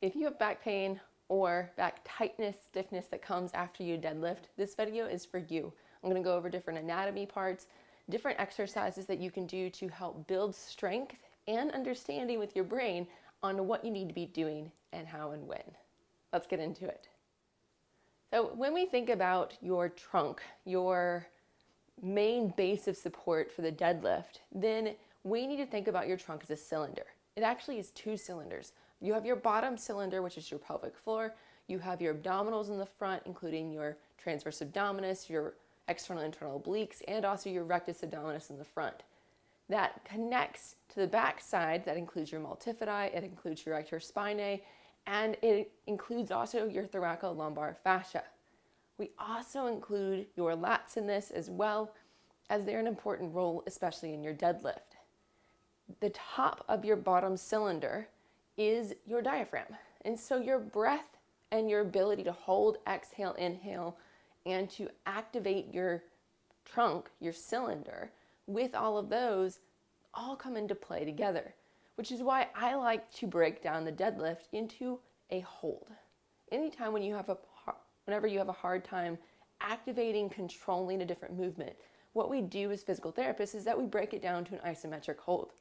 If you have back pain or back tightness, stiffness that comes after you deadlift, this video is for you. I'm going to go over different anatomy parts, different exercises that you can do to help build strength and understanding with your brain on what you need to be doing and how and when. Let's get into it. So when we think about your trunk, your main base of support for the deadlift, then we need to think about your trunk as a cylinder. It actually is two cylinders. You have your bottom cylinder, which is your pelvic floor. You have your abdominals in the front, including your transverse abdominis, your external and internal obliques, and also your rectus abdominis in the front. That connects to the back side. That includes your multifidi, it includes your rectus spinae, and it includes also your thoracolumbar fascia. We also include your lats in this as well, as they're an important role, especially in your deadlift. The top of your bottom cylinder is your diaphragm. And so your breath and your ability to hold, exhale, inhale, and to activate your trunk, your cylinder, with all of those all come into play together, which is why I like to break down the deadlift into a hold. Anytime whenever you have a hard time activating, controlling a different movement, what we do as physical therapists is that we break it down to an isometric hold.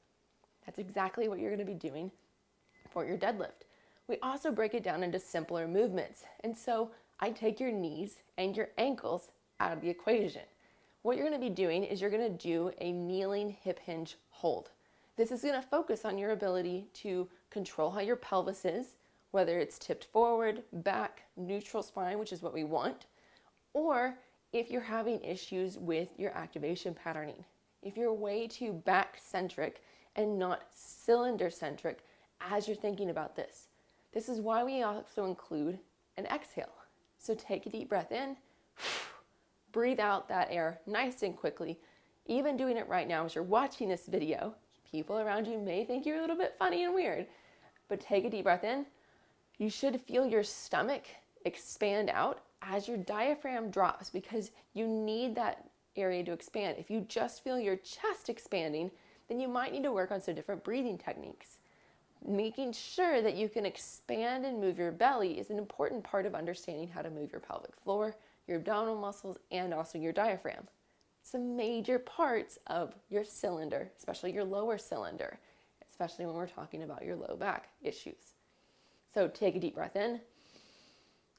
That's exactly what you're going to be doing for your deadlift. We also break it down into simpler movements. And so I take your knees and your ankles out of the equation. What you're going to be doing is you're going to do a kneeling hip hinge hold. This is going to focus on your ability to control how your pelvis is, whether it's tipped forward, back, neutral spine, which is what we want, or if you're having issues with your activation patterning. If you're way too back-centric and not cylinder-centric as you're thinking about this. This is why we also include an exhale. So take a deep breath in, breathe out that air nice and quickly. Even doing it right now as you're watching this video, people around you may think you're a little bit funny and weird, but take a deep breath in. You should feel your stomach expand out as your diaphragm drops because you need that area to expand. If you just feel your chest expanding, then you might need to work on some different breathing techniques. Making sure that you can expand and move your belly is an important part of understanding how to move your pelvic floor, your abdominal muscles, and also your diaphragm. Some major parts of your cylinder, especially your lower cylinder, especially when we're talking about your low back issues. So take a deep breath in,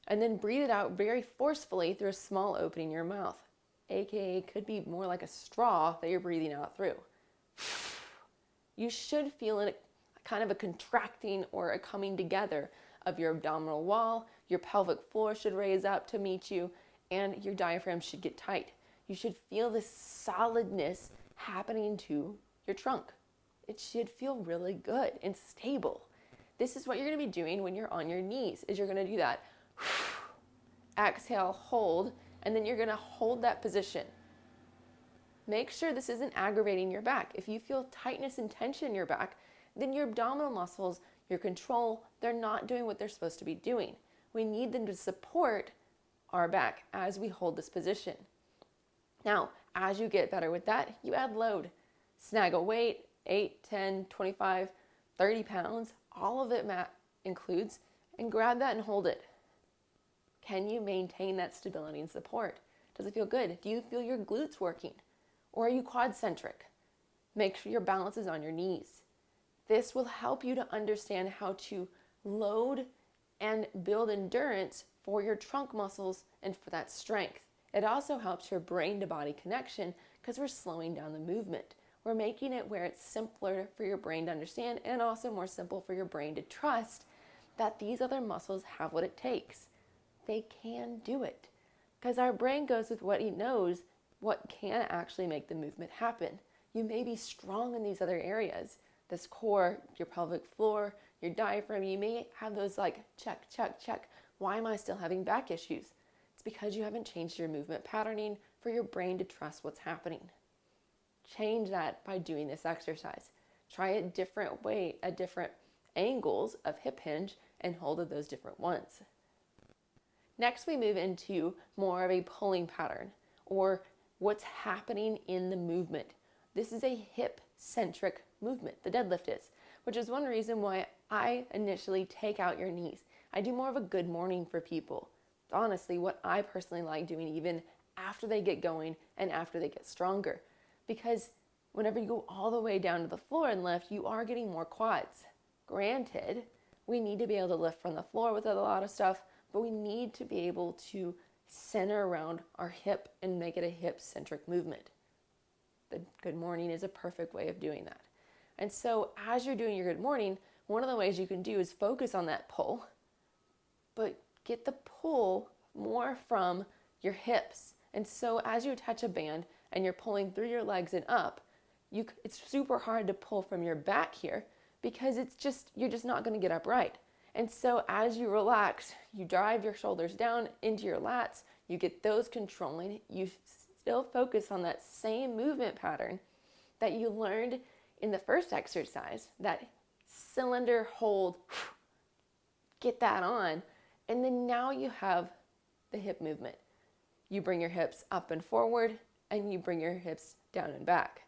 and then breathe it out very forcefully through a small opening in your mouth, aka could be more like a straw that you're breathing out through. You should feel a kind of a contracting or a coming together of your abdominal wall. Your pelvic floor should raise up to meet you, and your diaphragm should get tight. You should feel this solidness happening to your trunk. It should feel really good and stable. This is what you're going to be doing when you're on your knees, is you're going to do that. Exhale, hold, and then you're going to hold that position. Make sure this isn't aggravating your back. If you feel tightness and tension in your back, then your abdominal muscles, your control, they're not doing what they're supposed to be doing. We need them to support our back as we hold this position. Now, as you get better with that, you add load. Snag a weight, 8, 10, 25, 30 pounds, all of it includes, and grab that and hold it. Can you maintain that stability and support? Does it feel good? Do you feel your glutes working? Or are you quad-centric? Make sure your balance is on your knees. This will help you to understand how to load and build endurance for your trunk muscles and for that strength. It also helps your brain to body connection because we're slowing down the movement. We're making it where it's simpler for your brain to understand and also more simple for your brain to trust that these other muscles have what it takes. They can do it because our brain goes with what it knows, what can actually make the movement happen. You may be strong in these other areas. This core, your pelvic floor, your diaphragm, you may have those like check, check, check. Why am I still having back issues? It's because you haven't changed your movement patterning for your brain to trust what's happening. Change that by doing this exercise. Try a different way, at different angles of hip hinge and hold at those different ones. Next, we move into more of a pulling pattern or what's happening in the movement. This is a hip-centric movement, the deadlift is, which is one reason why I initially take out your knees. I do more of a good morning for people. It's honestly what I personally like doing even after they get going and after they get stronger. Because whenever you go all the way down to the floor and lift, you are getting more quads. Granted, we need to be able to lift from the floor with a lot of stuff, but we need to be able to center around our hip and make it a hip-centric movement. The good morning is a perfect way of doing that. And so as you're doing your good morning, one of the ways you can do is focus on that pull, but get the pull more from your hips. And so as you attach a band and you're pulling through your legs and up, it's super hard to pull from your back here because you're just not going to get upright. And so as you relax, you drive your shoulders down into your lats, you get those controlling, you still focus on that same movement pattern that you learned in the first exercise, that cylinder hold, get that on, and then now you have the hip movement. You bring your hips up and forward, and you bring your hips down and back.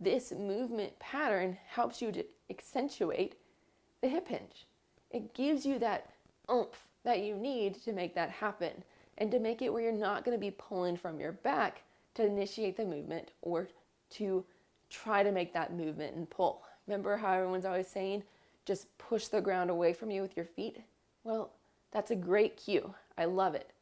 This movement pattern helps you to accentuate the hip hinge. It gives you that oomph that you need to make that happen and to make it where you're not going to be pulling from your back to initiate the movement or to try to make that movement and pull. Remember how everyone's always saying, just push the ground away from you with your feet? Well, that's a great cue. I love it.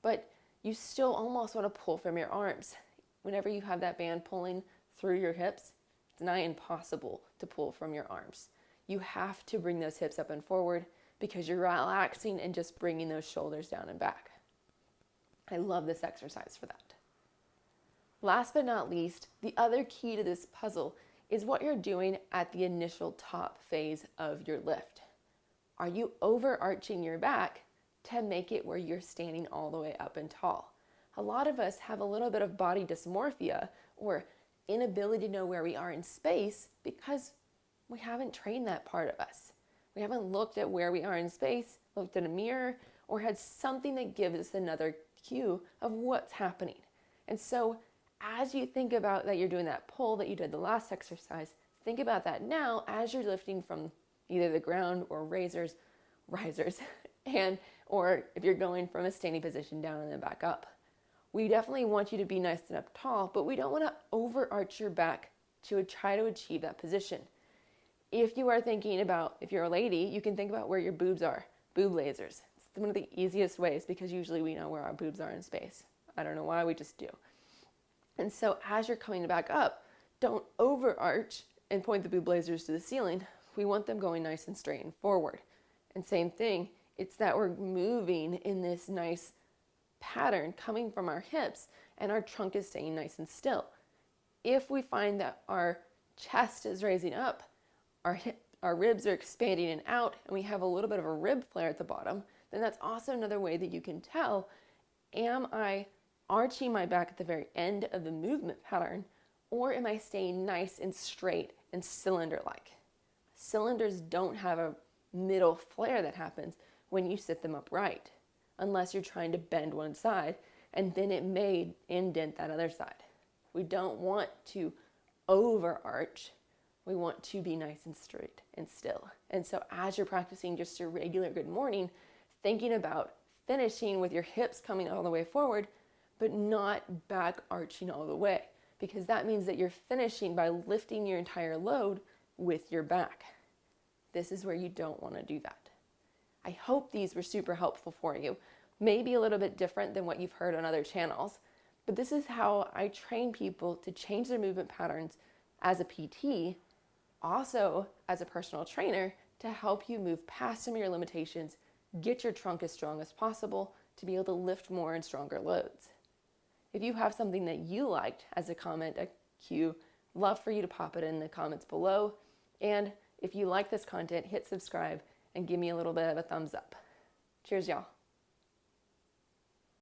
But you still almost want to pull from your arms. Whenever you have that band pulling through your hips, it's nigh impossible to pull from your arms. You have to bring those hips up and forward because you're relaxing and just bringing those shoulders down and back. I love this exercise for that. Last but not least, the other key to this puzzle is what you're doing at the initial top phase of your lift. Are you overarching your back to make it where you're standing all the way up and tall? A lot of us have a little bit of body dysmorphia or inability to know where we are in space because we haven't trained that part of us. We haven't looked at where we are in space, looked in a mirror, or had something that gives us another cue of what's happening. And so as you think about that you're doing that pull that you did the last exercise, think about that now as you're lifting from either the ground or risers, and or if you're going from a standing position down and then back up. We definitely want you to be nice and up tall, but we don't want to overarch your back to try to achieve that position. If you are thinking about, if you're a lady, you can think about where your boobs are, boob lasers. It's one of the easiest ways because usually we know where our boobs are in space. I don't know why, we just do. And so as you're coming back up, don't overarch and point the boob lasers to the ceiling. We want them going nice and straight and forward. And same thing, it's that we're moving in this nice pattern coming from our hips and our trunk is staying nice and still. If we find that our chest is raising up, our ribs are expanding and out, and we have a little bit of a rib flare at the bottom, then that's also another way that you can tell, am I arching my back at the very end of the movement pattern, or am I staying nice and straight and cylinder-like? Cylinders don't have a middle flare that happens when you sit them upright, unless you're trying to bend one side, and then it may indent that other side. We don't want to overarch. We want to be nice and straight and still. And so as you're practicing just your regular good morning, thinking about finishing with your hips coming all the way forward, but not back arching all the way, because that means that you're finishing by lifting your entire load with your back. This is where you don't want to do that. I hope these were super helpful for you. Maybe a little bit different than what you've heard on other channels, but this is how I train people to change their movement patterns as a PT, also as a personal trainer, to help you move past some of your limitations, get your trunk as strong as possible to be able to lift more and stronger loads. If you have something that you liked as a comment, a cue, love for you to pop it in the comments below. And if you like this content, hit subscribe and give me a little bit of a thumbs up. Cheers, y'all.